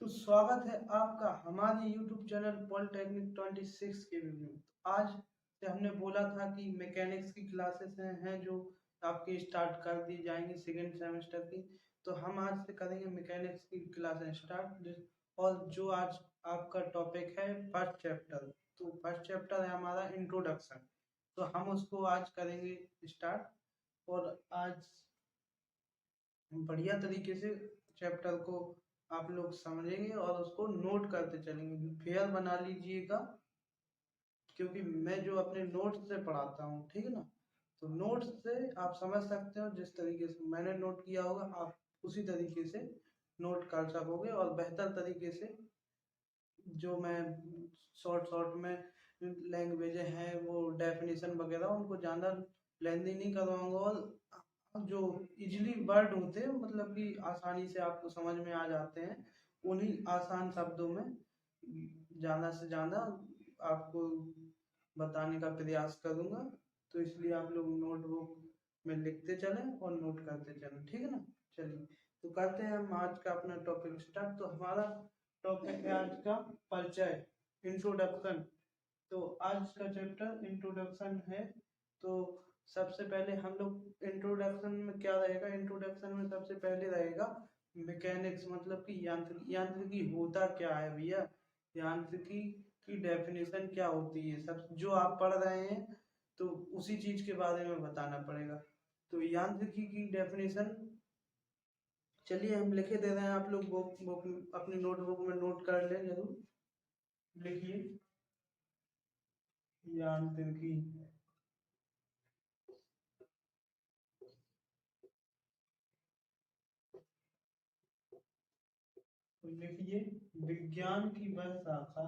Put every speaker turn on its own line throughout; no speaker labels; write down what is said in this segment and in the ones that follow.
तो स्वागत है आपका हमारे YouTube चैनल पॉलिटेक्निक 26 के वीडियो में। तो आज से हमने बोला था कि मैकेनिक्स की क्लासेस हैं जो आपकी स्टार्ट कर दी जाएंगी सेकेंड सेमेस्टर की। तो हम आज से करेंगे मैकेनिक्स की क्लासेस स्टार्ट। और जो आज आपका टॉपिक है फर्स्ट चैप्टर, तो फर्स्ट चैप्टर है हमारा इंट्रोडक्शन। तो हम उसको आज करेंगे स्टार्ट। और आज बढ़िया तरीके से चैप्टर को आप लोग समझेंगे और उसको नोट करते चलेंगे। फेयर बना लीजिएगा, क्योंकि मैं जो अपने नोट्स से पढ़ाता हूँ, ठीक है ना। तो नोट्स से आप समझ सकते हो, जिस तरीके से मैंने नोट किया होगा आप उसी तरीके से नोट कर सकोगे और बेहतर तरीके से। जो मैं शॉर्ट शॉर्ट में लैंग्वेज हैं, वो डेफिनेशन वगैरह उनको ज़्यादा लेंदी नहीं करवाऊंगा। और जो इजली वर्ड होते हैं, मतलब कि आसानी से आपको समझ में आ जाते हैं, उन्हीं आसान शब्दों में ज़्यादा से ज़्यादा आपको बताने का प्रयास करूँगा। तो इसलिए आप लोग नोटबुक में लिखते चलें और नोट करते चलें, ठीक है ना। चलिए, तो करते हैं हम आज का अपना टॉपिक स्टार्ट। तो हमारा टॉपिक है आज का परिचय, इंट्रोडक्शन। तो आज का चैप्टर इंट्रोडक्शन है। तो सबसे पहले हम लोग इंट्रोडक्शन में क्या रहेगा, इंट्रोडक्शन में सबसे पहले रहेगा मैकेनिक्स, मतलब कि यांत्रिकी होता क्या है भैया, यांत्रिकी की डेफिनेशन क्या होती है, सब जो आप पढ़ रहे हैं तो उसी चीज के बारे में बताना पड़ेगा। तो यांत्रिकी की डेफिनेशन, चलिए हम लिखे दे रहे हैं, आप लोग बुक अपनी नोटबुक में नोट कर लें जरूर। लिखिए यांत्रिकी। तो लिखिए विज्ञान की वह शाखा,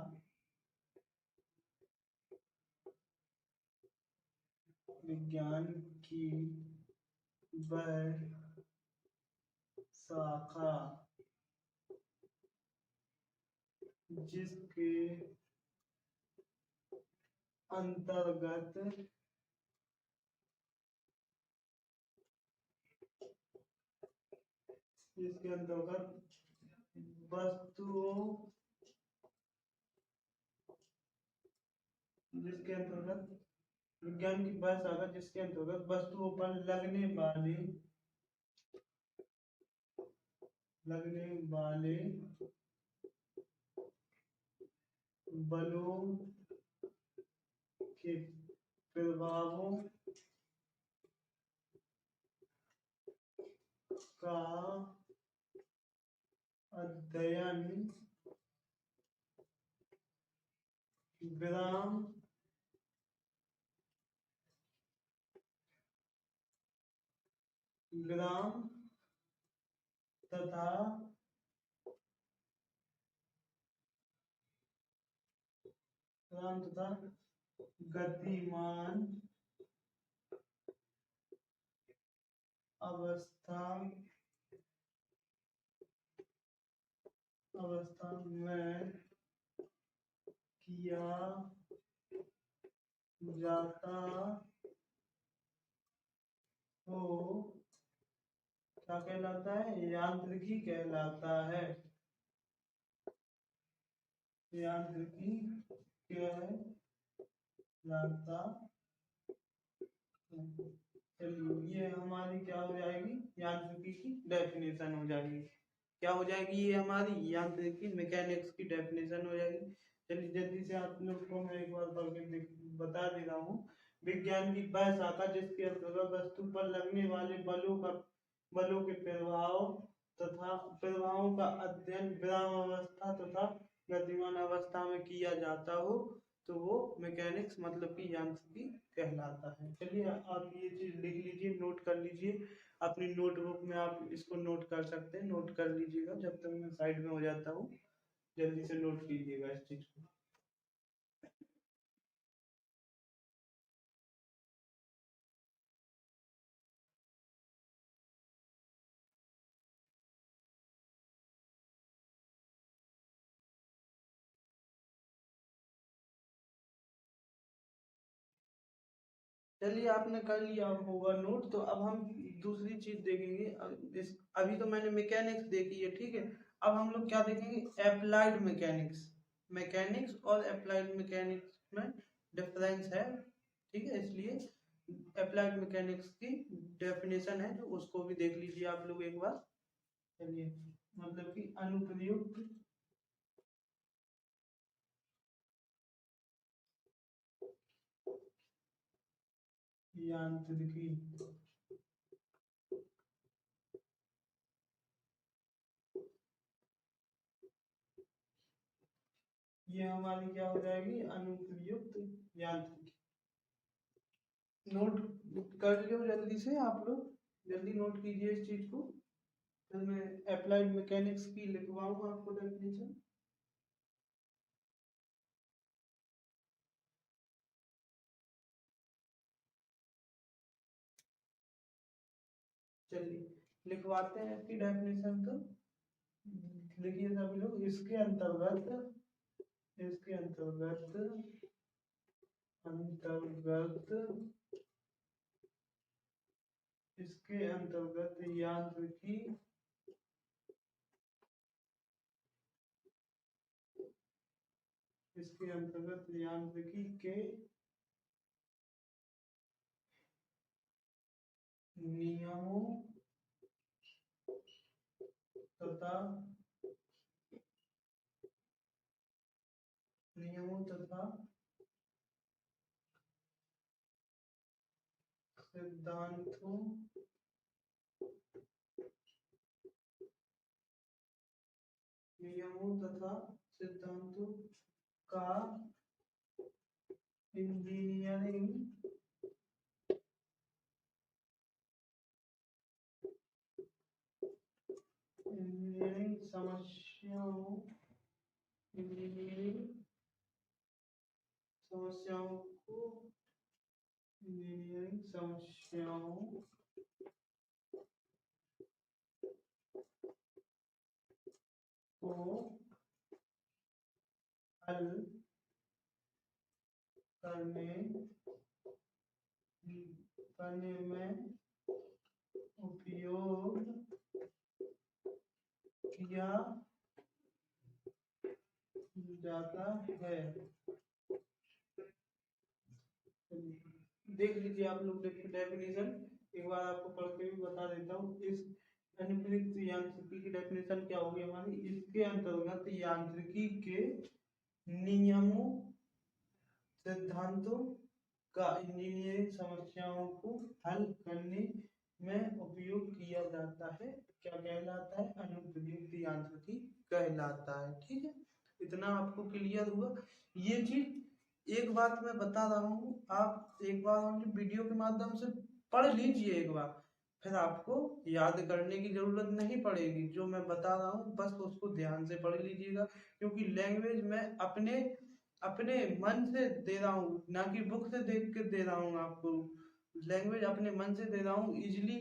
विज्ञान की वह शाखा जिसके अंतर्गत वस्तुओं, जिसके अंतर्गत विज्ञान की वह शाखा जिसके अंतर्गत वस्तुओं पर लगने वाले बलों के प्रभावों का अध्ययन विराम विराम तथा गतिमान अवस्था में किया जाता हो, क्या कहलाता है, यांत्रिकी कहलाता है। यांत्रिकी कहलाता है। चलिए, ये हमारी क्या हो जाएगी, यांत्रिकी की डेफिनेशन हो जाएगी। क्या हो जाएगी, ये हमारी यांत्रिकी मैकेनिक्स की डेफिनेशन हो जाएगी। चलिए जल्दी से आप लोग को मैं एक बार बता दे रहा हूँ। विज्ञान की वह शाखा जिसके अंतर्गत वस्तु पर लगने वाले बलों के प्रभावों का अध्ययन विराम अवस्था तथा गतिमान अवस्था में किया जाता हो, तो वो मैकेनिक्स मतलब कि यांत्रिकी कहलाता है। चलिए आप ये चीज लिख लीजिए, नोट कर लीजिए अपनी नोटबुक में। आप इसको नोट कर सकते हैं, नोट कर लीजिएगा जब तक मैं साइड में हो जाता हूँ। जल्दी से नोट कीजिएगा इस चीज को। चलिए आपने कर लिया होगा नोट। तो अब हम दूसरी चीज देखेंगे। अभी तो मैंने मैकेनिक्स देखी है, ठीक है। अब हम लोग क्या देखेंगे, एप्लाइड मैकेनिक्स। मैकेनिक्स और एप्लाइड मैकेनिक्स में डिफरेंस है, ठीक है, इसलिए एप्लाइड मैकेनिक्स की डेफिनेशन है जो उसको भी देख लीजिए आप लोग एक बार। चलिए, मतलब कि अनुप्रयुक्त यांत्रिकी। ये हमारी क्या हो जाएगी, अनुप्रयुक्त यांत्रिकी। नोट कर लो जल्दी से आप लोग, जल्दी नोट कीजिए इस चीज को, फिर मैं अप्लाइड मैकेनिक्स की लिखवाऊंगा आपको डेफिनेशन। चलिए लिखवाते हैं इसकी डेफिनेशन। तो देखिए सभी लोग, इसके अंतर्गत अंतर्गत इसके अंतर्गत यांत्रिकी इसके अंतर्गत यांत्रिकी के नियमों तथा सिद्धांतों का इंजीनियरिंग समस्याओं इंजीनियरिंग समस्याओं को इंजीनियरिंग समस्याओं को हल करने करने में उपयोग किया जाता है। देख लीजिए आप लोग डेफिनेशन, एक बार आपको पढ़ के भी बता देता हूँ। इस अनुप्रयुक्त यांत्रिकी की डेफिनेशन क्या होगी हमारी, इसके अंतर्गत यांत्रिकी के नियमों सिद्धांतों का इंजीनियरिंग समस्याओं को हल करने में उपयोग किया जाता है। क्या कहलाता है, अनुप्रयुक्त यांत्रिकी कहलाता है। ठीक है, इतना आपको क्लियर हुआ। ये चीज एक बात मैं बता रहा हूँ, आप एक बार वीडियो के माध्यम से पढ़ लीजिए एक बार, फिर आपको याद करने की जरूरत नहीं पड़ेगी। जो मैं बता रहा हूँ बस उसको ध्यान से पढ़ लीजिएगा, क्योंकि लैंग्वेज मैं अपने अपने मन से दे रहा हूँ, ना कि बुक से देख के दे रहा हूँ आपको। लैंग्वेज अपने मन से दे रहा हूँ इजिली,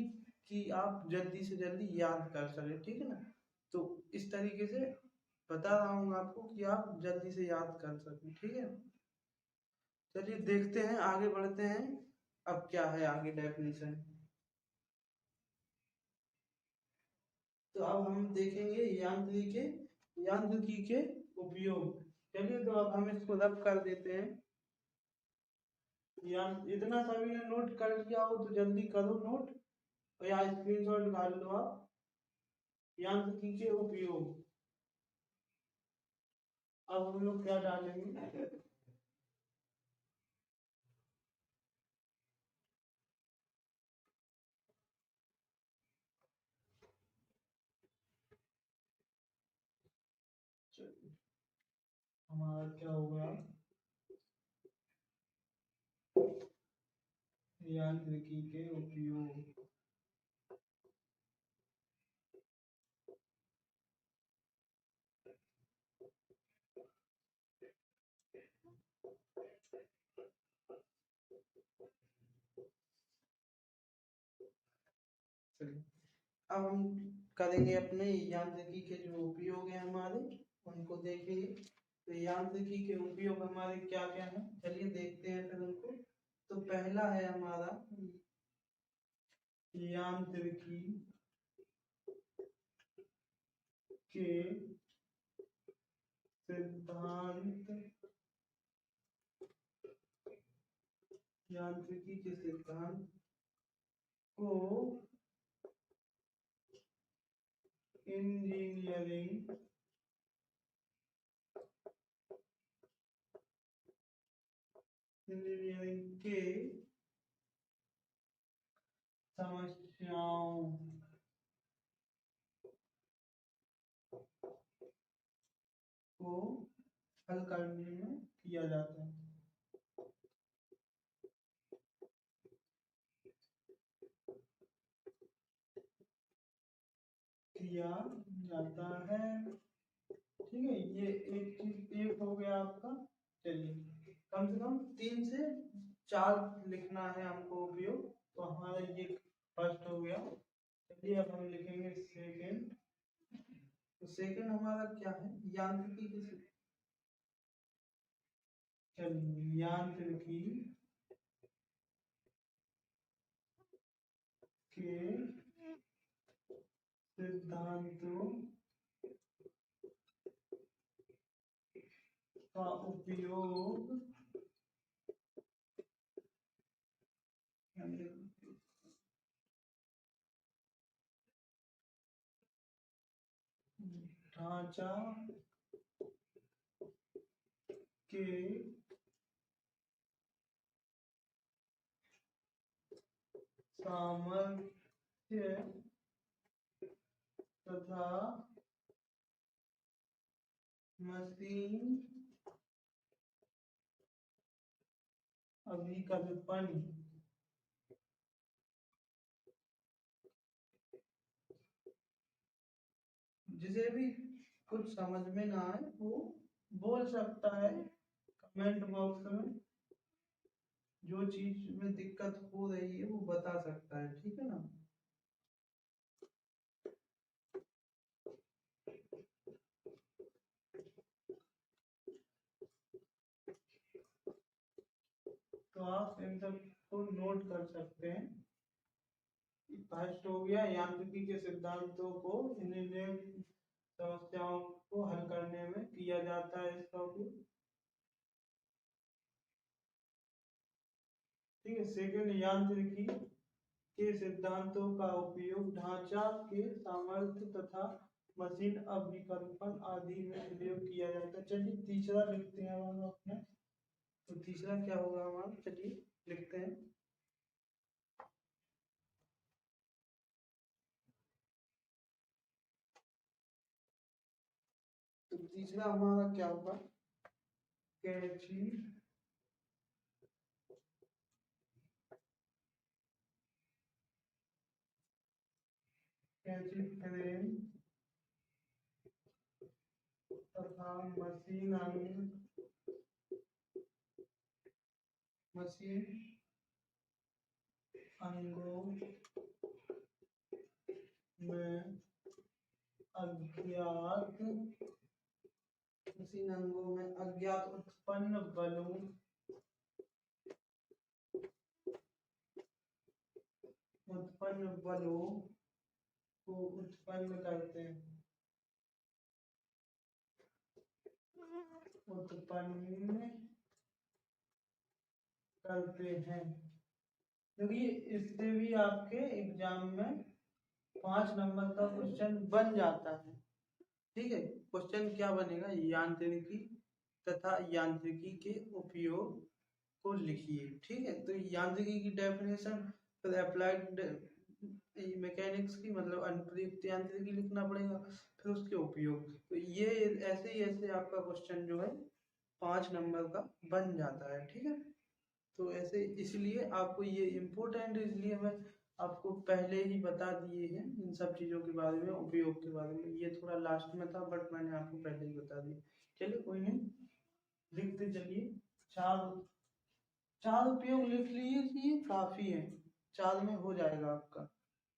कि आप जल्दी से जल्दी याद कर सके। ठीक है ना, तो इस तरीके से बता रहा हूँ आपको कि आप जल्दी से याद कर सकें। ठीक है, चलिए देखते हैं, आगे बढ़ते हैं। अब क्या है आगे डेफिनेशन, तो अब हम देखेंगे यांत्रिकी के उपयोग। चलिए, तो अब हम इसको रब कर देते हैं। इतना सभी ने नोट कर लिया हो तो जल्दी करो नोट, और या स्क्रीनशॉट निकाल लो आप। यांत्रिकी के उपयोग, अब हम लोग क्या डालेंगे, हमारा क्या होगा, यांत्रिकी के उपयोग। अब हम करेंगे अपने यांत्रिकी के जो उपयोग है हमारे, उनको देखेंगे। तो यांत्रिकी के उपयोग हमारे क्या क्या है, चलिए देखते हैं फिर उनको। तो पहला है हमारा यांत्रिकी के सिद्धांत यांत्रिकी के सिद्धांत को इंजीनियरिंग के समस्याओं को हल करने में किया जाता है। किया जाता है, ठीक है। ये एक चीज एक हो गया आपका। चलिए कम से कम 3 से 4 लिखना है हमको उपयोग, तो हमारा ये फर्स्ट हो गया। चलिए अब हम लिखेंगे सेकंड। तो सेकंड हमारा क्या है, यांत्रिकी के, चलिए यांत्रिकी के सिद्धांतों का उपयोग ढांचा के सामर्थ्य तथा मशीन अभिकल्पन जिसे भी कुछ समझ में ना आए वो बोल सकता है कमेंट बॉक्स में। जो चीज में दिक्कत हो रही है वो बता सकता है, ठीक है ना। तो आप इन सब को नोट कर सकते हैं। फर्स्ट हो गया यांत्रिकी के सिद्धांतों को इंजीनियरिंग समस्याओं को हल करने में किया जाता है इसका उपयोग, ठीक है। सेकंड, यांत्रिकी के सिद्धांतों का उपयोग ढांचा के सामर्थ्य तथा मशीन अभिकल्पन आदि में प्रयोग किया जाता है। चलिए तीसरा लिखते हैं हम अपने। तो तीसरा क्या होगा हमारा, चलिए लिखते हैं। तो तीसरा हमारा क्या होगा, कैंची फ्रेम तथा मशीन अंगों में अज्ञात मशीन अंगों में अज्ञात उत्पन्न बलों को उत्पन्न करते हैं, क्योंकि इससे भी आपके एग्जाम में 5 नंबर का क्वेश्चन बन जाता है, ठीक है। क्वेश्चन क्या बनेगा, यांत्रिकी तथा यांत्रिकी के उपयोग को लिखिए, ठीक है। तो यांत्रिकी की डेफिनेशन, फिर अप्लाइड मैकेनिक्स की मतलब अनुप्रयुक्त यांत्रिकी लिखना पड़ेगा, फिर उसके उपयोग। तो ये ऐसे ही ऐसे आपका क्वेश्चन जो है 5 नंबर का बन जाता है, ठीक है। तो ऐसे इसलिए आपको ये इम्पोर्टेंट, इसलिए मैं आपको पहले ही बता दिए हैं इन सब चीज़ों के बारे में, उपयोग के बारे में। ये थोड़ा लास्ट में था बट मैंने आपको पहले ही बता दिया। चलिए कोई नहीं, लिखते चलिए। 4 उपयोग लिख लीजिए, काफी है, 4 में हो जाएगा आपका,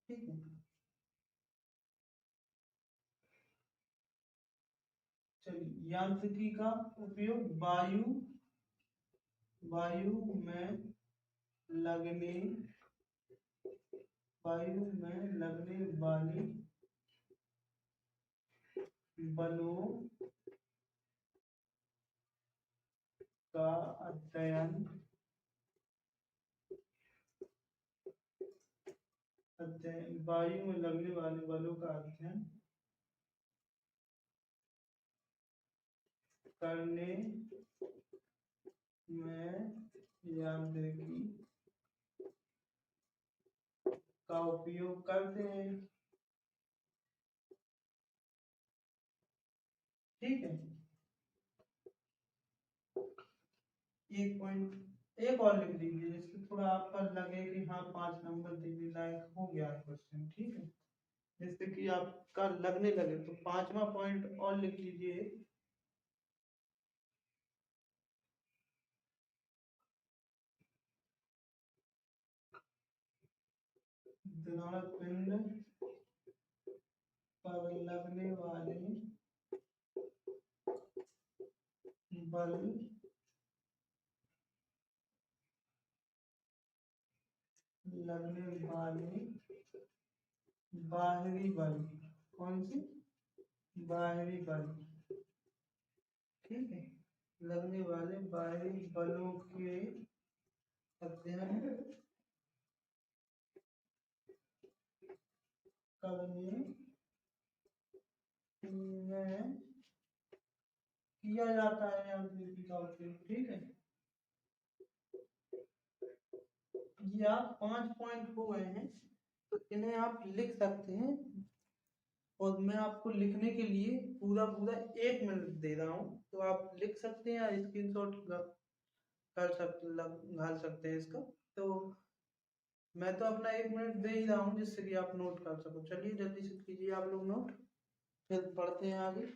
ठीक है। चलिए, यांत्रिकी का उपयोग वायु में लगने वाली बलों का अध्ययन वायु में लगने वाले बलों का अध्ययन करने में यांत्रिकी का उपयोग करते हैं। ठीक है, एक पॉइंट एक और लिख दीजिए जिससे थोड़ा आपका लगे कि हाँ 5 नंबर देने लायक हो गया क्वेश्चन। ठीक है, जिससे कि आपका लगने लगे, तो 5वां पॉइंट और लिख लीजिए। दिनांक पिंड पर लगने वाले बल लगने वाले बाहरी बल, कौन सी? बाहरी बल। ठीक है, लगने वाले बाहरी बलों के अध्ययन करने में किया जाता है यांत्रिकी का उपयोग। ठीक है, ये आप 5 पॉइंट हो गए हैं, तो इन्हें आप लिख सकते हैं। और मैं आपको लिखने के लिए पूरा पूरा 1 मिनट दे रहा हूँ, तो आप लिख सकते हैं या स्क्रीनशॉट घाल सकते हैं इसका। तो मैं तो अपना 1 मिनट दे ही रहा हूँ जिससे कि आप नोट कर सको। चलिए जल्दी से कीजिए आप लोग नोट, फिर पढ़ते हैं आगे।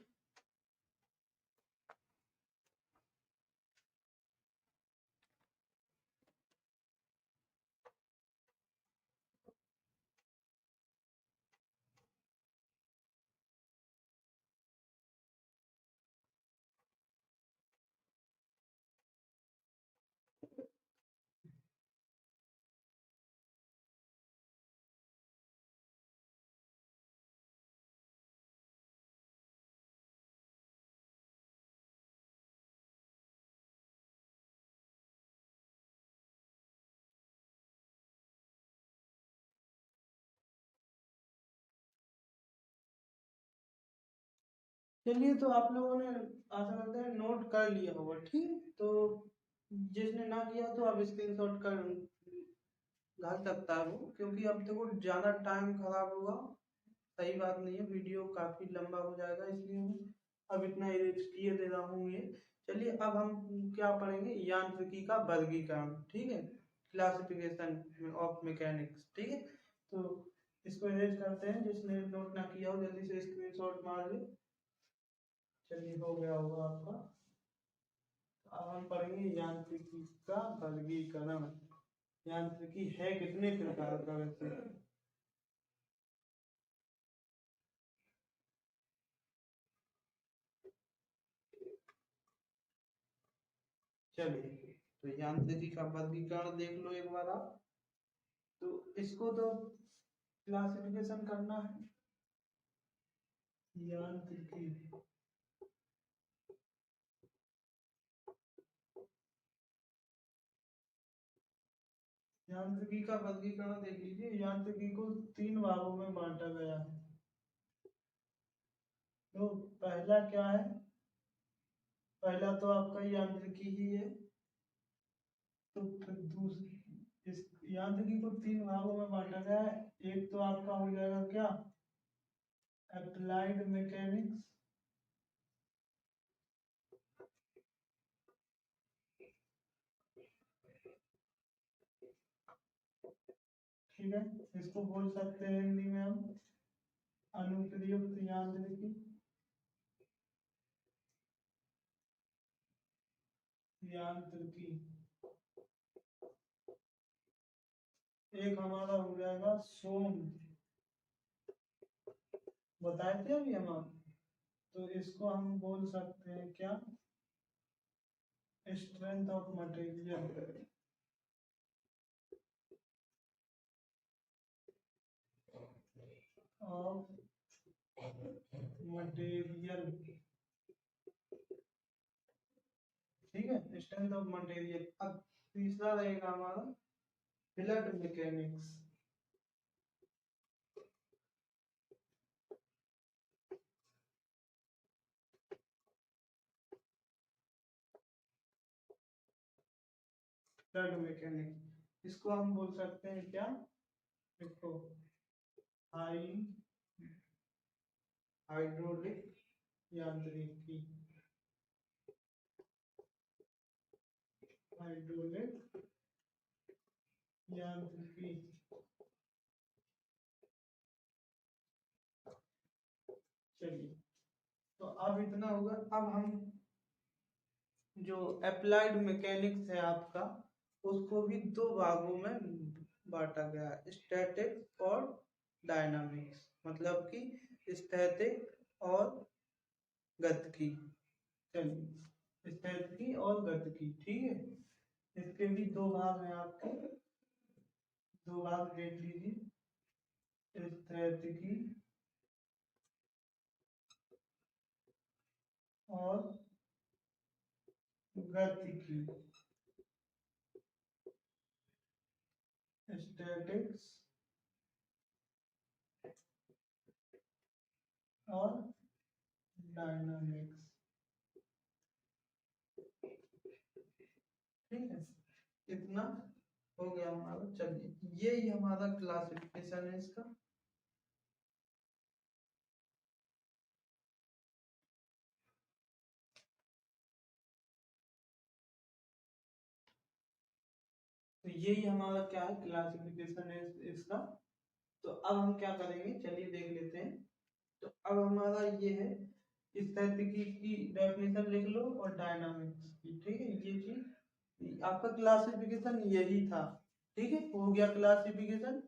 चलिए, तो आप लोगों ने आशा करते हैं नोट कर लिया होगा। ठीक, तो जिसने ना किया तो आप स्क्रीनशॉट कर डाल सकता है वो, क्योंकि अब देखो ज़्यादा टाइम खराब होगा, सही बात नहीं है, वीडियो काफ़ी लंबा हो जाएगा, इसलिए मैं अब इतना इसलिए दे रहा हूँ ये। चलिए, अब हम क्या पढ़ेंगे, यांत्रिकी का वर्गीकरण। ठीक है, क्लासिफिकेशन ऑफ मैकेनिक्स। ठीक है, तो इसको इरेज करते हैं, जिसने नोट ना किया हो जल्दी से स्क्रीनशॉट मार ले। चलिए, हो गया होगा आपका। अब हम पढ़ेंगे यांत्रिकी का वर्गीकरण। यांत्रिकी है कितने प्रकार का वैसे? चलिए, तो यांत्रिकी का वर्गीकरण देख लो एक बार आप। तो इसको तो क्लासिफिकेशन करना है। यांत्रिकी, यांत्रिकी का वर्गीकरण देख लीजिए। यांत्रिकी को 3 भागों में बांटा गया है। तो पहला क्या है? पहला तो आपका यांत्रिकी ही है। तो फिर दूसरी, इस यांत्रिकी को 3 भागों में बांटा गया है। एक तो आपका हो जाएगा क्या, अप्लाइड मैकेनिक्स। ठीक है, इसको बोल सकते हैं हिंदी में हम अनुप्रयुक्त यांत्रिकी। यांत्रिकी एक हमारा हो जाएगा सोम, बताए थे अभी हम आपको। तो इसको हम बोल सकते हैं क्या, strength of material. Of material, ठीक है, स्ट्रेंथ ऑफ मटेरियल। अब तीसरा रहेगा हमारा फ्लड मैकेनिक्स। फ्लड मैकेनिक्स, इसको हम बोल सकते हैं क्या, देखो, हाई हाइड्रोलिक यांत्रिकी, हाइड्रोलिक यांत्रिकी। चलिए, तो अब इतना होगा। अब हम जो अप्लाइड मैकेनिक्स है आपका, उसको भी दो भागों में बांटा गया है, स्टैटिक और डायनामिक्स, मतलब कि स्थैतिक और गतिकी। चलिए, स्थैतिकी और गतिकी, ठीक है, इसके भी दो भाग हैं आपके, दो भाग देख लीजिए, स्थैतिकी और गतिकी। स्टैटिक्स और डायनामिक्स, ठीक है, इतना हो गया हमारा। चलिए, यही हमारा क्लासिफिकेशन है इसका। तो यही हमारा क्या है, क्लासिफिकेशन है इसका। तो अब हम क्या करेंगे, चलिए देख लेते हैं। तो अब हमारा ये है, स्थैतिकी की डेफिनेशन लिख लो और डायनामिक्स की, ठीक है, ये चीज आपका क्लासिफिकेशन यही था, ठीक है, हो गया क्लासिफिकेशन।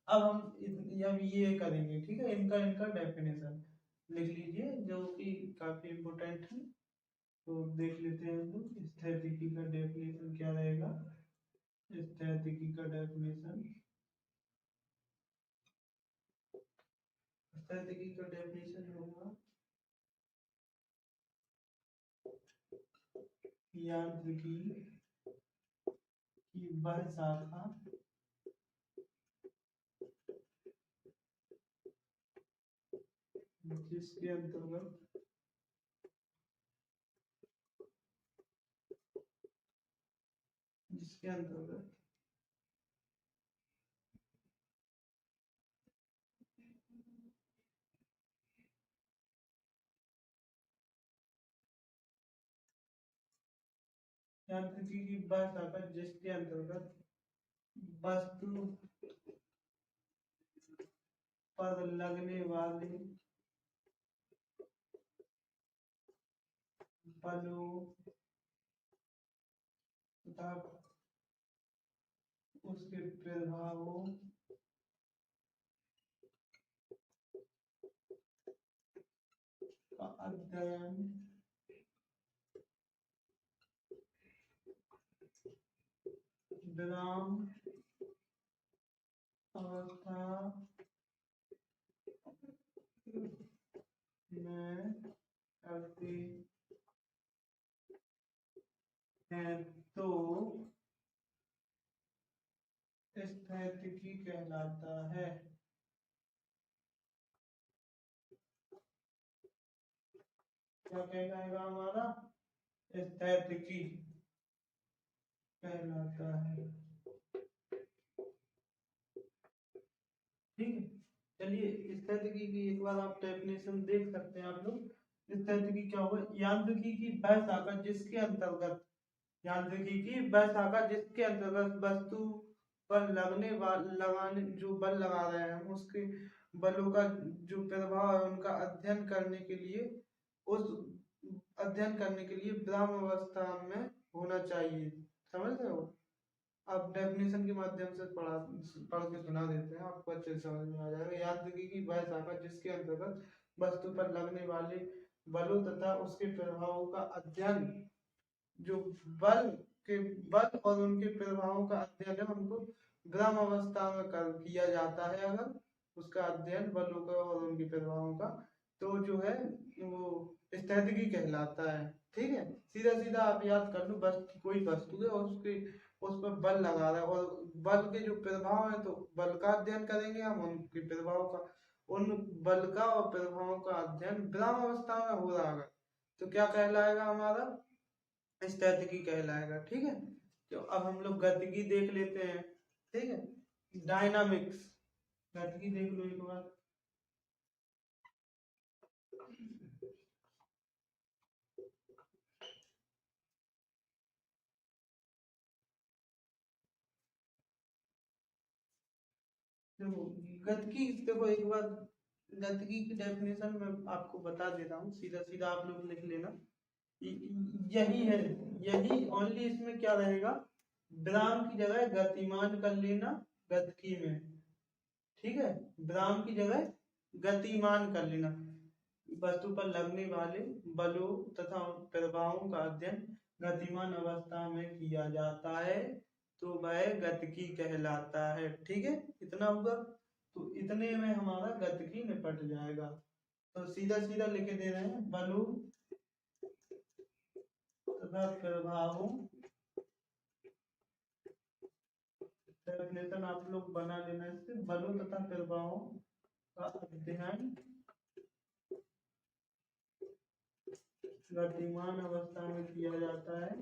अब हम अब ये करेंगे, ठीक है, इनका इनका डेफिनेशन लिख लीजिए, जो कि काफी इम्पोर्टेंट है। तो देख लेते हैं हम लोग, स्थैतिकी का डेफिनेशन क्या रहेगा। स्थैतिकी का डेफिनेशन, स्थैतिकी का डेफिनेशन होगा यांत्रिकी की वह शाखा जिसके अंतर्गत जिसके अंतर्गत यांत्रिकी की वह शाखा जिसके अंतर्गत वस्तु पर लगने वाले बलों तथा उसके प्रभावों का अध्ययन विराम अवस्था में करते हैं तो स्थैतिकी कहलाता है। क्या कहलाएगा हमारा, स्थैतिकी कहलाता है, ठीक है। चलिए, स्थैतिकी की एक बार आप डेफिनेशन देख सकते हैं आप लोग। स्थैतिकी क्या हुआ, यांत्रिकी की वह शाखा जिसके अंतर्गत, यांत्रिकी की वह शाखा जिसके अंतर्गत वस्तु पर लगने वाले लगाने जो बल लगा रहे हैं, उसके बलों का जो प्रभाव है उनका अध्ययन करने के लिए, उस अध्ययन करने के लिए विराम अवस्था में होना चाहिए। समझ रहे हो, आप डेफिनेशन के माध्यम से पढ़ के सुना देते हैं, आपको अच्छे से समझ में आ जाएगा। यांत्रिकी की वह शाखा जिसके अंतर्गत वस्तु पर लगने वाले बलों तथा उसके प्रभावों का अध्ययन, जो बल के बल और उनके प्रभावों का अध्ययन है, उनको विराम अवस्था में कर किया जाता है। अगर उसका अध्ययन बलों का और उनके प्रभावों का तो जो है वो स्थैतिकी कहलाता है। ठीक है, सीधा सीधा आप याद कर लो, बस कोई वस्तु है और उसके उस पर बल लगा रहा है, और बल के जो प्रभाव है तो बल का अध्ययन करेंगे हम, उनके प्रभाव का, उन बल का और प्रभाव का अध्ययन विराम अवस्था में हो रहा है तो क्या कहलाएगा हमारा, स्थैतिकी कहलाएगा। ठीक है, तो अब हम लोग गतिकी देख लेते हैं। ठीक है, डायनामिक्स, गतिकी देख लो एक बार। देखो गतिकी, देखो एक बार गतिकी की डेफिनेशन मैं आपको बता देता हूँ, सीधा सीधा आप लोग लिख लेना। यही है, यही ओनली, इसमें क्या रहेगा, विराम की जगह गतिमान कर लेना गतिकी में। ठीक है, विराम की जगह गतिमान कर लेना। वस्तु पर लगने वाले बलों तथा प्रभावों का अध्ययन गतिमान अवस्था में किया जाता है तो वह गतिकी कहलाता है। ठीक है, इतना हुआ, तो इतने में हमारा गतिकी निपट जाएगा। तो सीधा सीधा लिखे दे रहे हैं, बलों तथा प्रभावों, डेफिनेशन आप लोग बना लेना इससे, बलों तथा प्रभावों का अध्ययन गतिमान अवस्था में किया जाता है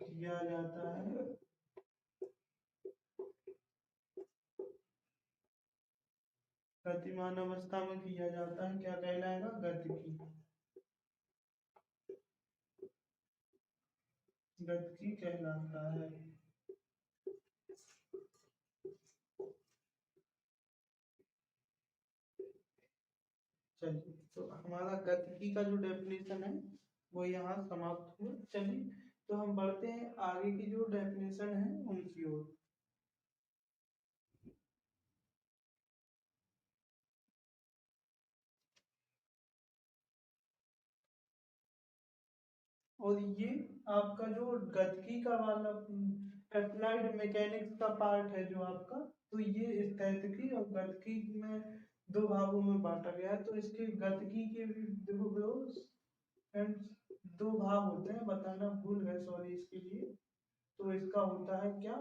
किया जाता है गतिमान अवस्था में किया जाता है, क्या कहलाएगा, गतिकी, गतिकी कहलाता है। चलिए, तो हमारा गतिकी का जो डेफिनेशन है वो यहाँ समाप्त हुआ। चलिए, तो हम बढ़ते हैं आगे की जो डेफिनेशन है उनकी ओर। और ये आपका जो गतिकी का वाला अप्लाइड मैकेनिक्स का पार्ट है जो आपका, तो ये स्थैतिकी और गतिकी में दो भागों में बांटा गया है। तो इसके गतिकी के भी देखो फ्रेंड्स, दो भाग होते हैं, बताना भूल गए, सॉरी इसके लिए। तो इसका होता है क्या,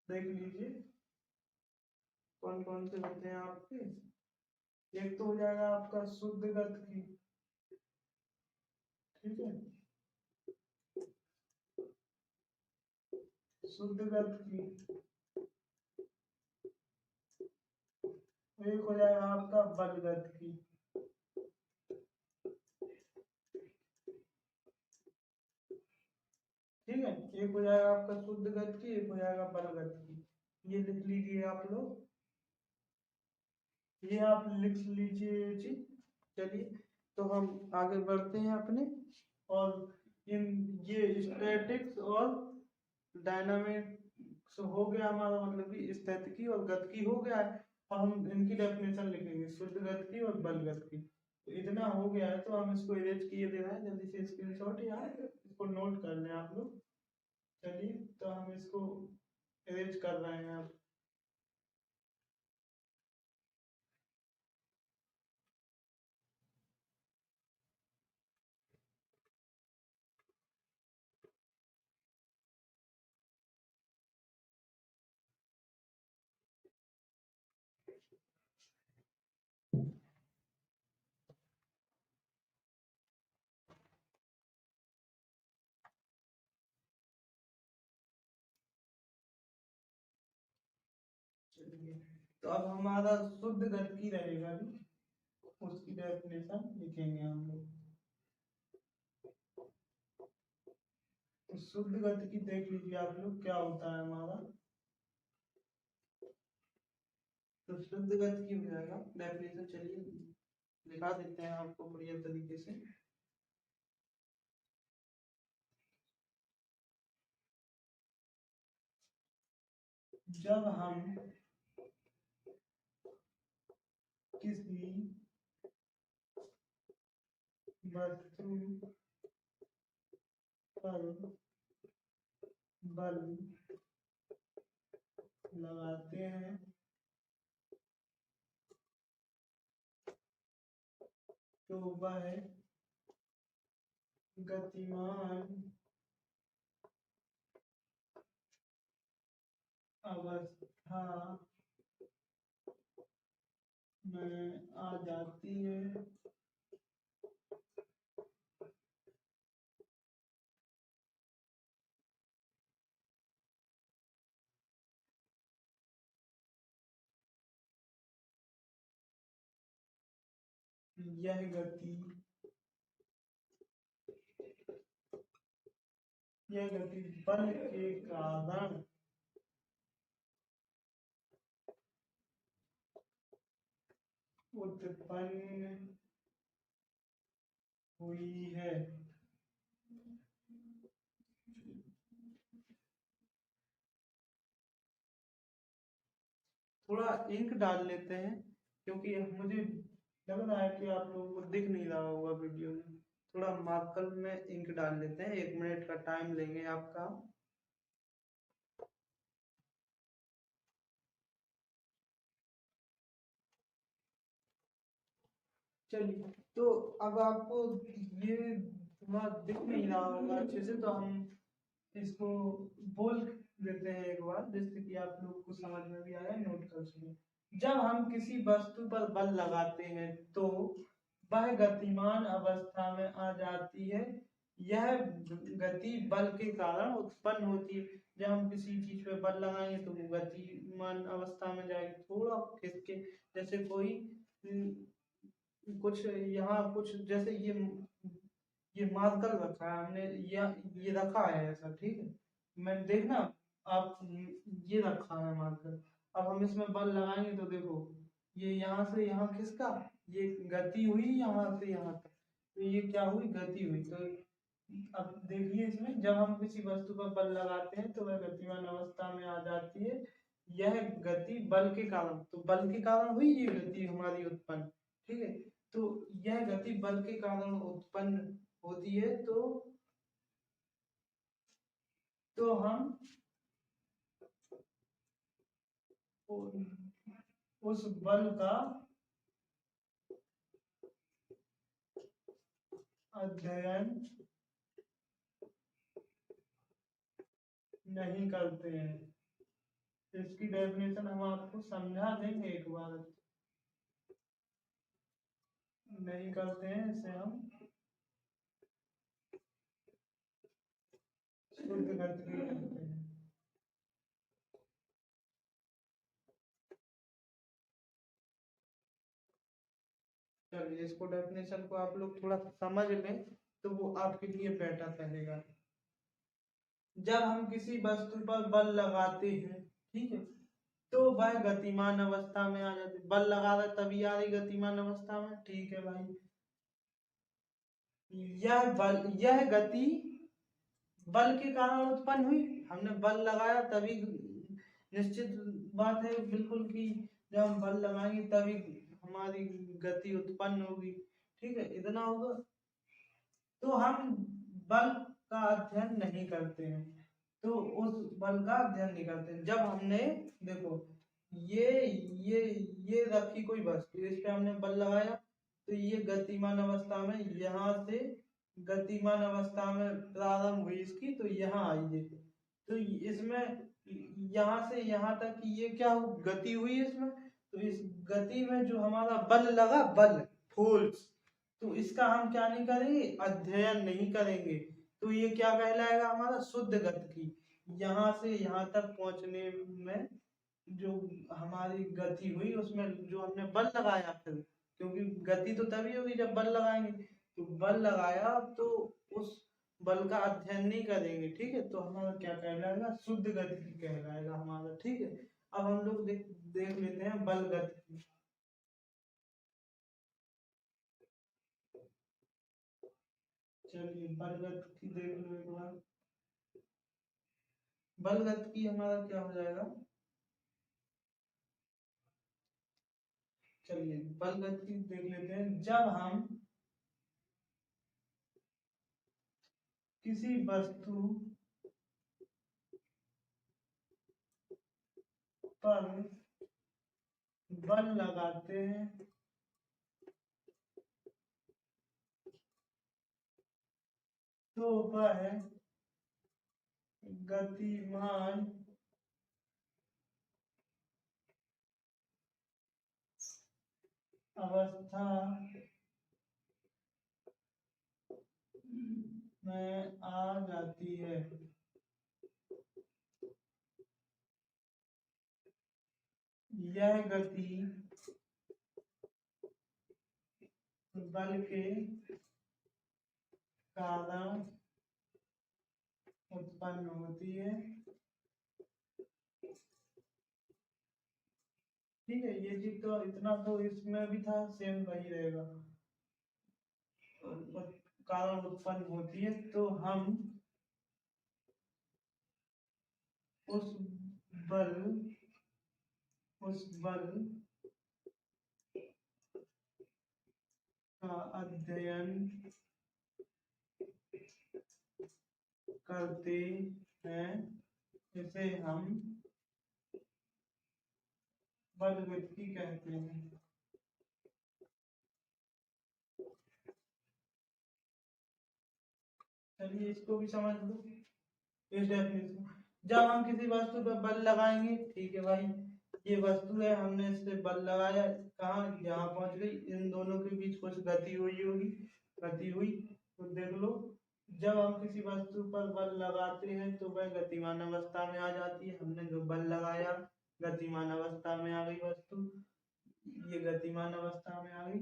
देख लीजिए कौन कौन से होते हैं आपके। एक तो हो जाएगा आपका शुद्ध गतिकी। ठीक है, शुद्ध गतिकी। एक हो जाएगा आपका बल गतिकी। ठीक है, एक हो जाएगा आपका शुद्ध गतिकी, एक हो जाएगा बल गतिकी। ये लिख लीजिए आप लोग, ये आप लिख लीजिए जी। चलिए, तो हम आगे बढ़ते हैं अपने, और इन ये स्टैटिक्स और डायनामिक्स हो गया हमारा, मतलब कि स्थैतिकी और गतिकी हो गया है। अब हम इनकी डेफिनेशन लिखेंगे, शुद्ध गतिकी और बल गतिकी। तो इतना हो गया है, तो हम इसको इरेज किए दे रहे हैं, जल्दी से स्क्रीनशॉट या इसको नोट कर लें आप लोग। चलिए, तो हम इसको इरेज कर रहे हैं अब। चलिए, तो अब हमारा शुद्ध गतिकी रहेगा भी, उसकी डेफिनेशन लिखेंगे हम लोग। तो शुद्ध गतिकी देख लीजिए आप लोग, क्या होता है हमारा। तो शुद्ध गतिकी हो जाएगा डेफिनेशन, चलिए दिखा देते हैं आपको बढ़िया तरीके से। जब हम किसी वस्तु पर बल लगाते हैं तो वह गतिमान अवस्था में आ जाती है। यह गति बल के कारण उत्पन्न हुई है। थोड़ा इंक डाल लेते हैं क्योंकि मुझे लग रहा है कि आप लोगों को दिख नहीं रहा होगा वीडियो में। थोड़ा मार्कर में इंक डाल लेते हैं, 1 मिनट का टाइम लेंगे आपका। चलिए, तो अब आपको ये थोड़ा दिख नहीं रहा होगा अच्छे से, तो हम इसको बोल देते हैं एक बार, जिससे कि आप लोग को समझ में भी आया। नोट कर सुनिए। जब हम किसी वस्तु पर बल लगाते हैं तो वह गतिमान अवस्था में आ जाती है। यह गति बल के कारण उत्पन्न होती है। जब हम किसी चीज पे बल लगाएंगे तो वो गतिमान अवस्था में जाएगी। थोड़ा खिसके, जैसे कोई कुछ यहाँ कुछ, जैसे ये मार्कर रखा है हमने, ये रखा है ऐसा, ठीक है। मैं देखना, आप ये रखा है मार्कर। अब हम इसमें बल लगाएंगे तो देखो, ये यहाँ से यहाँ खिसका, ये गति हुई यहाँ से यहाँ तक, तो ये क्या हुई, गति हुई। तो अब देखिए, इसमें जब हम किसी वस्तु पर बल लगाते हैं तो वह गतिमान अवस्था में आ जाती है। यह गति बल के कारण, तो बल के कारण हुई ये गति हमारी उत्पन्न, ठीक है। तो यह गति बल के कारण उत्पन्न होती है। तो हम उस बल का अध्ययन नहीं करते हैं। इसकी डेफिनेशन हम आपको समझा देंगे एक बार। नहीं करते हैं, इसे हम शुद्ध गति कहते हैं। चलिए, इसको डेफिनेशन को आप लोग थोड़ा समझ लें तो वो आपके लिए बेटर रहेगा। जब हम किसी वस्तु पर बल लगाते हैं, ठीक है, तो वह गतिमान अवस्था में आ जाती है। बल लगा रहे तभी आ रही गतिमान अवस्था में, ठीक है भाई। यह गति बल के कारण उत्पन्न हुई। हमने बल लगाया तभी, निश्चित बात है बिल्कुल कि जब हम बल लगाएंगे तभी हमारी गति उत्पन्न होगी, ठीक है, इतना होगा। तो हम बल का अध्ययन नहीं करते हैं, तो उस बल का अध्ययन नहीं करते। जब हमने देखो, ये ये ये रखी कोई वस्तु, इस पे हमने बल लगाया तो ये गतिमान अवस्था में, यहाँ से गतिमान अवस्था में प्रारंभ हुई इसकी, तो यहाँ आई देखो। तो इसमें यहाँ से यहाँ तक ये क्या गति हुई इसमें। तो इस गति में जो हमारा बल लगा, बल फोर्स, तो इसका हम क्या नहीं करेंगे, अध्ययन नहीं करेंगे। तो ये क्या कहलाएगा, हमारा शुद्ध गति। यहाँ से यहाँ तक पहुंचने में जो हमारी गति हुई, उसमें जो हमने बल लगाया, फिर क्योंकि गति तो तभी होगी जब बल लगाएंगे, तो बल लगाया तो उस बल का अध्ययन नहीं करेंगे, ठीक है। तो हमारा क्या कहलाएगा, शुद्ध गति कहलाएगा हमारा, ठीक है। अब हम लोग देख लेते हैं बल गति। चलिए, बल गति देख लो एक बार। बल गति हमारा क्या हो जाएगा, चलिए बल गति देख लेते हैं। जब हम किसी वस्तु पर बल लगाते हैं तो वह गतिमान अवस्था में आ जाती है। यह गति बल के कारण उत्पन्न होती है। ठीक है, ये चीज तो इतना तो इसमें भी था, सेम वही रहेगा। कारण उत्पन्न होती है तो हम उस बल का अध्ययन करते हैं, इसे हम बलवृत्ति कहते हैं। चलिए इसको भी समझ लो इस डेफिनेशन। जब हम किसी वस्तु पर बल लगाएंगे, ठीक है भाई, ये वस्तु है, हमने इस पे बल लगाया, कहाँ, यहाँ पहुंच गई, इन दोनों के बीच कुछ गति हुई होगी, गति हुई, तो देख लो जब हम किसी वस्तु पर बल लगाते हैं तो वह गतिमान अवस्था में आ जाती है। हमने जो बल लगाया गतिमान अवस्था में आ गई वस्तु, ये गतिमान अवस्था में आ गई।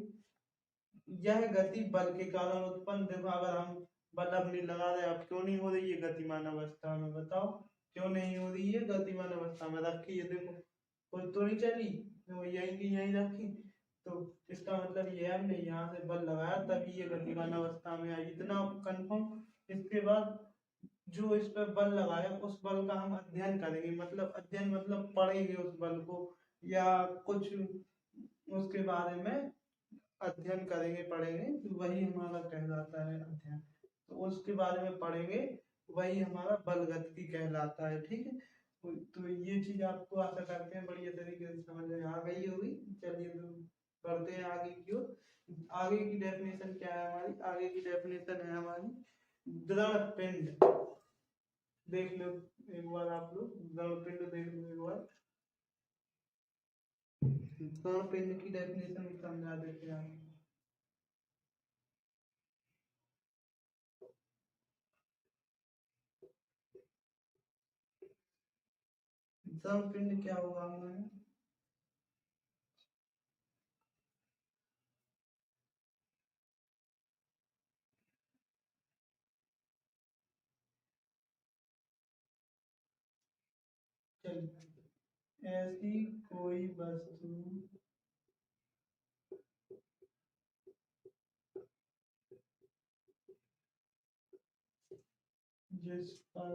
यह गति बल के कारण उत्पन्न, देखो अगर हम बल अब नहीं लगा रहे, अब क्यों नहीं हो रही है गतिमान अवस्था में, बताओ क्यों नहीं हो रही है गतिमान अवस्था में, रखी है देखो, कुछ तो नहीं चली, तो यहीं की यहीं रखी, तो इसका मतलब ये है हमने यहाँ से बल लगाया तभी ये गतिमान अवस्था में आई, इतना कंफर्म। इसके बाद जो इस पर बल लगाया उस बल का हम अध्ययन करेंगे, मतलब अध्ययन मतलब पढ़ेंगे उस बल को या कुछ उसके बारे में अध्ययन करेंगे, पढ़ेंगे, तो वही हमारा कहलाता है अध्ययन। तो उसके बारे में पढ़ेंगे, वही हमारा बलगति कहलाता है। ठीक है, तो ये चीज आपको आशा करते हैं बढ़िया तरीके से समझ में आ गई होगी। चलिए तो बढ़ते हैं आगे की ओर। आगे की डेफिनेशन क्या है हमारी, आगे की डेफिनेशन है हमारी दृढ़ पिंड। देख लो एक बार आप लोग दृढ़ पिंड देख लो एक बार, दृढ़ पिंड की डेफिनेशन भी समझा देते हैं आप। दृढ़ पिंड क्या होगा हमारा, चलिए ऐसी कोई वस्तु जिस पर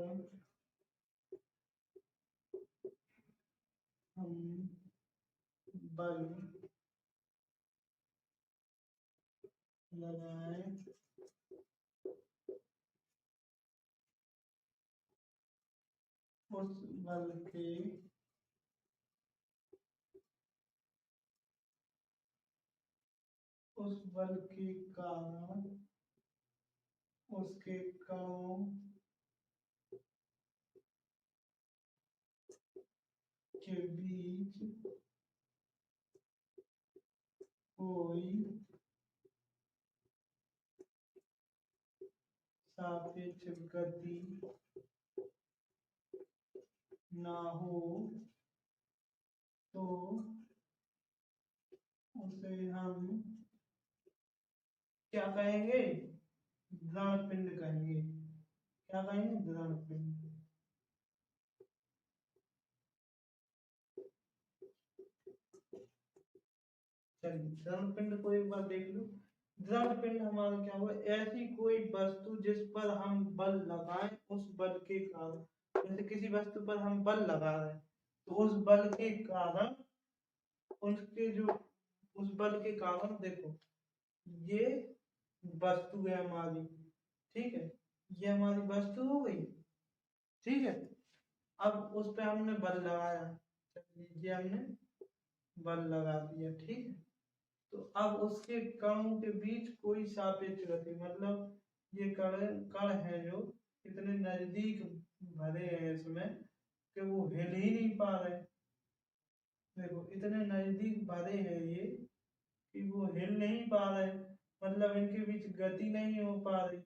हम बल लगाएं उस बल के कारण उसके कणों के बीच कोई सापेक्ष गति ना हो तो उसे हम क्या कहेंगे, दृढ़ पिंड कहेंगे। क्या कहेंगे, दृढ़ पिंड। चलिए दृढ़ पिंड को एक बार देख लो। दृढ़ पिंड हमारा क्या हुआ, ऐसी कोई वस्तु जिस पर हम बल लगाएं उस बल के कारण, जैसे किसी वस्तु पर हम बल लगा रहे हैं तो उस बल के कारण उसके जो उस बल के कारण देखो ये वस्तु है हमारी, ठीक है, ये हमारी वस्तु हो गई, ठीक है। अब उस पे हमने बल लगाया, ये हमने बल लगा दिया, ठीक है। तो अब उसके कणों के बीच कोई सापेक्ष गति, मतलब ये कण है जो इतने नजदीक भरे हैं इसमें कि वो हिल ही नहीं पा रहे। देखो इतने नजदीक भरे हैं ये कि वो हिल नहीं पा रहे, मतलब इनके बीच गति नहीं हो पा रही।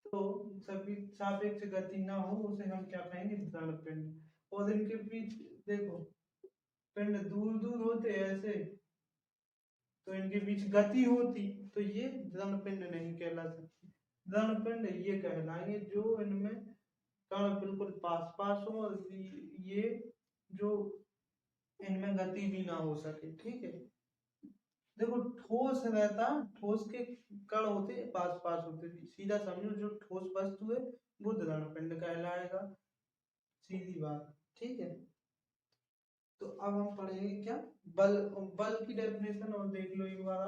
तो सभी सापेक्ष गति ना हो उसे हम क्या कहेंगे, दृढ़ पिंड। और इनके बीच देखो पिंड दूर दूर होते ऐसे, तो इनके बीच गति होती, तो ये दृढ़ पिंड नहीं कहला सकती। दृढ़ पिंड ये कहलाएंगे जो इनमें कण बिल्कुल पास पास हो और ये जो इनमें गति भी ना हो सके, ठीक है। देखो ठोस रहता, ठोस के कण होते पास पास होते, सीधा समझो जो ठोस वस्तु है वो दृढ़ पिंड कहलाएगा, सीधी बात, ठीक है। तो अब हम पढ़ेंगे क्या, बल। बल की डेफिनेशन और देख लो एक बार।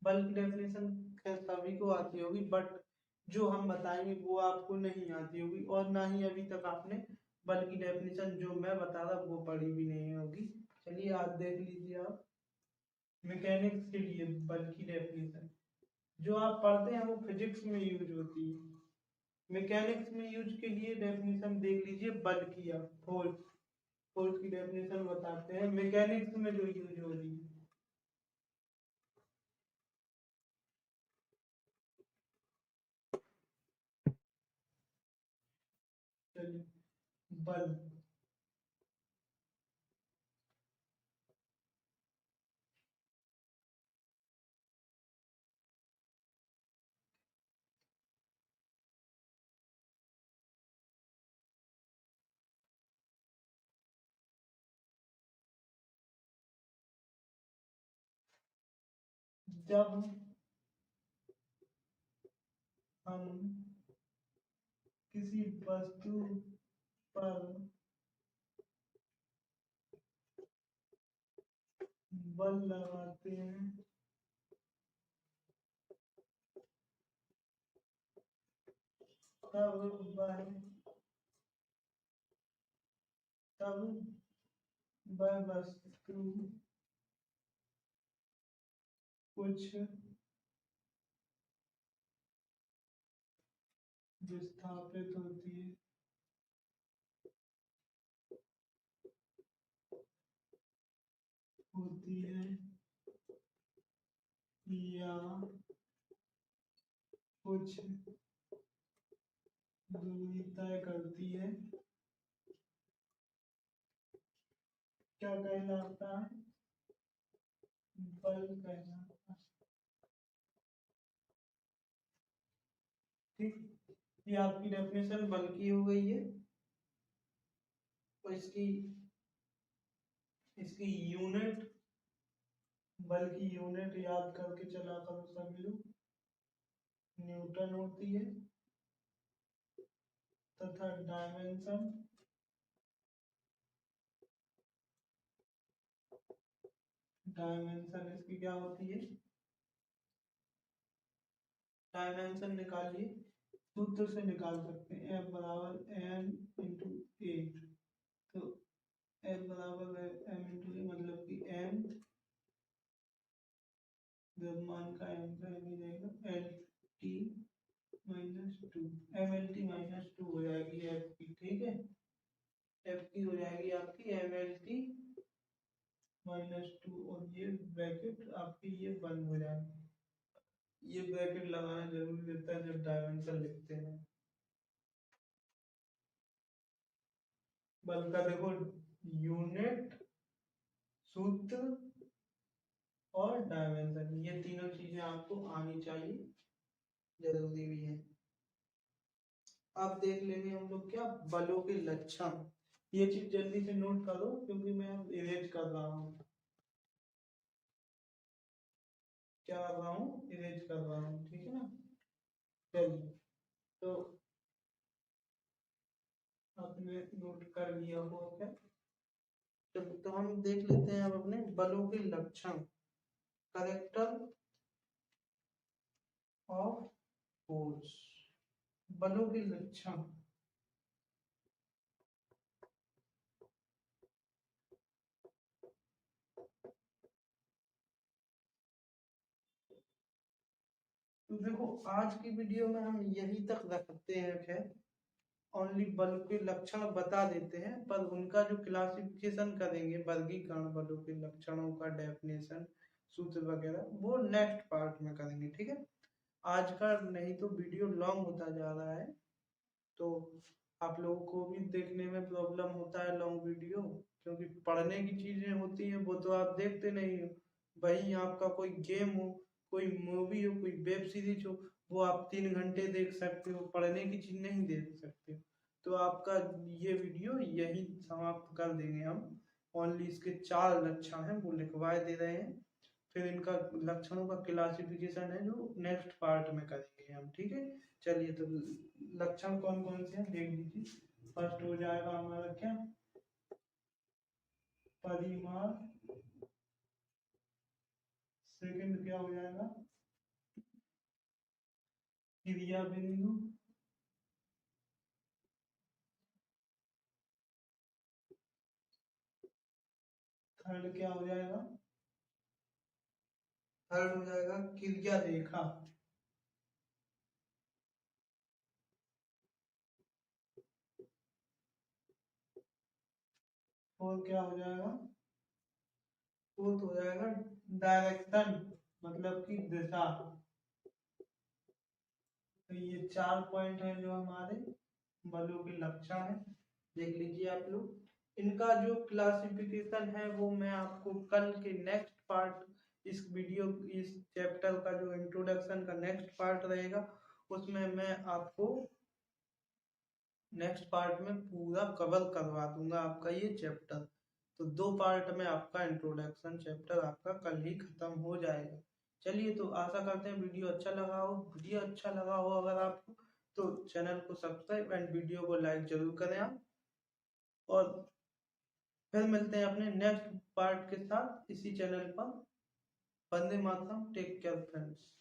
बल की डेफिनेशन खैर सभी को आती होगी, बट जो हम बताएंगे वो आपको नहीं आती होगी, और ना ही अभी तक आपने बल की डेफिनेशन जो मैं बता रहा वो पढ़ी भी नहीं होगी। चलिए आज देख लीजिए आप मैकेनिक्स के लिए बल की डेफिनेशन जो आप पढ़ते हैं वो फिजिक्स में यूज होती है, मैकेनिक्स में यूज के लिए डेफिनेशन देख लीजिए बल की। आप फोर्स, फोर्स की डेफिनेशन बताते हैं मैकेनिक्स में जो यूज हो रही है। चलिए बल, जब हम किसी वस्तु पर बल लगाते हैं तब वह वस्तु कुछ विस्थापित होती है, या कुछ दूरी तय करती है। क्या कहलाता है, बल कहलाता है, ठीक। ये आपकी डेफिनेशन बल की हो गई है। तो इसकी इसकी यूनिट, बल की यूनिट याद करके चला करो सभी लोग, न्यूटन होती है, तथा डायमेंशन, डायमेंशन इसकी क्या होती है, डायमेंशन निकालिए, सूत्र से निकाल सकते हैं, F बराबर m इंटू ए। तो F बराबर m इंटू ए, मतलब कि m द्रव्यमान का m का m ही रहेगा, L T minus two, M L T minus two हो जाएगी एफ की, ठीक है। एफ की हो जाएगी आपकी M L T minus two, और ये ब्रैकेट आपकी ये बंद हो जाएगी। ये ब्रैकेट लगाना जरूरी रहता है जब डायमेंशन लिखते हैं। बल का देखो यूनिट, सूत्र और डायमेंशन, ये तीनों चीजें आपको आनी चाहिए, जरूरी भी है। अब देख लेंगे हम लोग क्या, बलों के लक्षण। ये चीज जल्दी से नोट करो क्योंकि मैं अब इरेज कर रहा हूँ, क्या कर रहा हूँ, इरेज कर रहा हूँ, ठीक है ना। चलिए, तो आपने नोट कर लिया हो क्या। तो हम देख लेते हैं अब अपने बलों के लक्षण, करेक्टर ऑफ फोर्स, बलों के लक्षण। तो देखो आज की वीडियो में हम यही तक रखते हैं, खैर ओनली बल के लक्षण बता देते हैं, पर उनका जो क्लासिफिकेशन करेंगे, वर्गीकरण, बलों के लक्षणों का डेफिनेशन, सूत्र वगैरह, वो नेक्स्ट पार्ट में करेंगे, ठीक है। आज का नहीं तो वीडियो लॉन्ग होता जा रहा है, तो आप लोगों को भी देखने में प्रॉब्लम होता है लॉन्ग वीडियो, क्योंकि पढ़ने की चीजें होती हैं वो तो आप देखते नहीं हो। वही आपका कोई गेम हो, कोई मूवी हो, कोई वेब सीरीज हो, वो आप 3 घंटे देख सकते हो, पढ़ने की चीज नहीं देख सकते हो। तो आपका ये वीडियो यही समाप्त कर देंगे हम। ओनली इसके 4 लक्षण हैं वो लिखवाए दे रहे हैं, फिर इनका लक्षणों का क्लासिफिकेशन है जो नेक्स्ट पार्ट में करेंगे हम, ठीक है। चलिए, तो लक्षण कौन कौन से हैं देख लीजिए। फर्स्ट हो जाएगा हमारा क्या, परिमाण। सेकंड क्या हो जाएगा, क्रिया बिंदु। थर्ड क्या हो जाएगा, थर्ड हो जाएगा क्रिया रेखा। फोर्थ क्या हो जाएगा, फोर्थ हो जाएगा डायरेक्शन, मतलब कि दिशा। तो ये 4 पॉइंट हैं जो हमारे बलों के लक्षण है, देख लीजिए आप लोग। इनका जो क्लासिफिकेशन है वो मैं आपको कल के नेक्स्ट पार्ट, इस वीडियो, इस चैप्टर का जो इंट्रोडक्शन का नेक्स्ट पार्ट रहेगा, उसमें मैं आपको नेक्स्ट पार्ट में पूरा कवर करवा दूंगा आपका ये चैप्टर। तो 2 पार्ट में आपका इंट्रोडक्शन चैप्टर आपका कल ही खत्म हो जाएगा। चलिए, तो आशा करते हैं वीडियो अच्छा लगा हो। वीडियो अच्छा लगा हो अगर आपको, तो चैनल को सब्सक्राइब एंड वीडियो को लाइक जरूर करें आप। और फिर मिलते हैं अपने नेक्स्ट पार्ट के साथ इसी चैनल पर। Vande Mataram, take care friends.